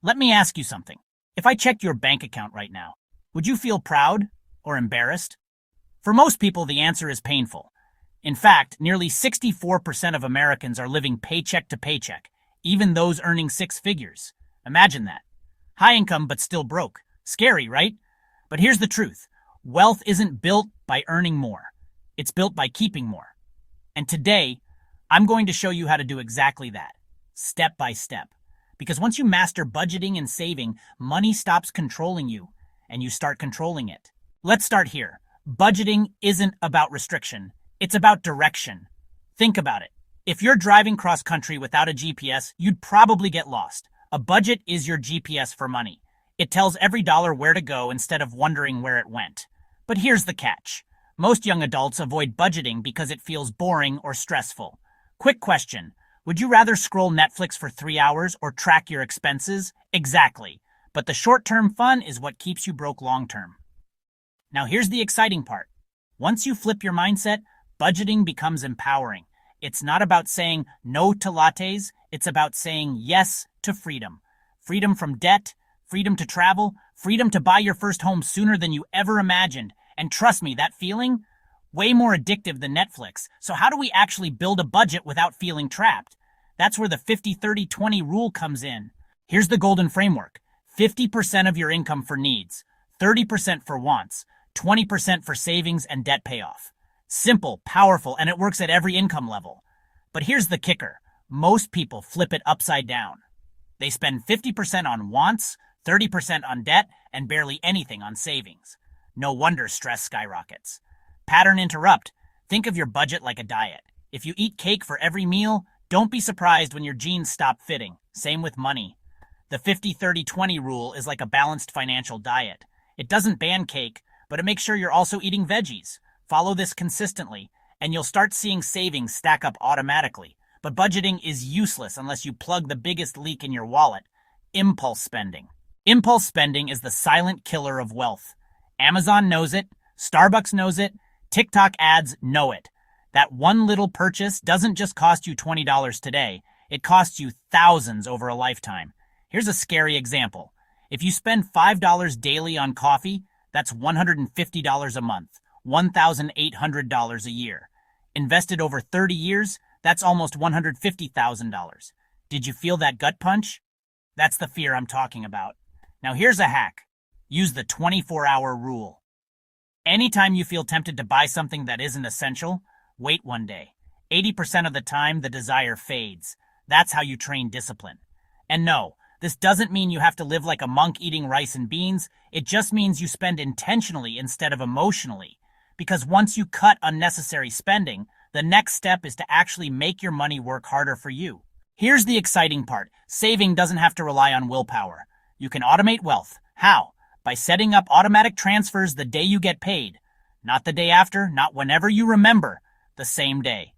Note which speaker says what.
Speaker 1: Let me ask you something. If I checked your bank account right now, would you feel proud or embarrassed? For most people, the answer is painful. In fact, nearly 64% of Americans are living paycheck to paycheck, even those earning six figures. Imagine that. High income but still broke. Scary, right? But here's the truth. Wealth isn't built by earning more. It's built by keeping more. And today, I'm going to show you how to do exactly that, step by step. Because once you master budgeting and saving, money stops controlling you, and you start controlling it. Let's start here. Budgeting isn't about restriction. It's about direction. Think about it. If you're driving cross-country without a GPS, you'd probably get lost. A budget is your GPS for money. It tells every dollar where to go instead of wondering where it went. But here's the catch. Most young adults avoid budgeting because it feels boring or stressful. Quick question. Would you rather scroll Netflix for 3 hours or track your expenses? Exactly. But the short-term fun is what keeps you broke long-term. Now here's the exciting part. Once you flip your mindset, budgeting becomes empowering. It's not about saying no to lattes, it's about saying yes to freedom. Freedom from debt, freedom to travel, freedom to buy your first home sooner than you ever imagined. And trust me, that feeling, way more addictive than Netflix. So how do we actually build a budget without feeling trapped? That's where the 50-30-20 rule comes in. Here's the golden framework. 50% of your income for needs, 30% for wants, 20% for savings and debt payoff. Simple, powerful, and it works at every income level. But here's the kicker. Most people flip it upside down. They spend 50% on wants, 30% on debt, and barely anything on savings. No wonder stress skyrockets. Pattern interrupt. Think of your budget like a diet. If you eat cake for every meal, don't be surprised when your jeans stop fitting. Same with money. The 50-30-20 rule is like a balanced financial diet. It doesn't ban cake, but it makes sure you're also eating veggies. Follow this consistently, and you'll start seeing savings stack up automatically. But budgeting is useless unless you plug the biggest leak in your wallet: impulse spending. Impulse spending is the silent killer of wealth. Amazon knows it, Starbucks knows it, TikTok ads know it. That one little purchase doesn't just cost you $20 today, it costs you thousands over a lifetime. Here's a scary example. If you spend $5 daily on coffee, that's $150 a month, $1,800 a year. Invested over 30 years, that's almost $150,000. Did you feel that gut punch? That's the fear I'm talking about. Now here's a hack. Use the 24-hour rule. Anytime you feel tempted to buy something that isn't essential, wait one day. 80% of the time, the desire fades. That's how you train discipline. And no, this doesn't mean you have to live like a monk eating rice and beans. It just means you spend intentionally instead of emotionally. Because once you cut unnecessary spending, the next step is to actually make your money work harder for you. Here's the exciting part. Saving doesn't have to rely on willpower. You can automate wealth. How? By setting up automatic transfers the day you get paid. Not the day after, not whenever you remember, the same day.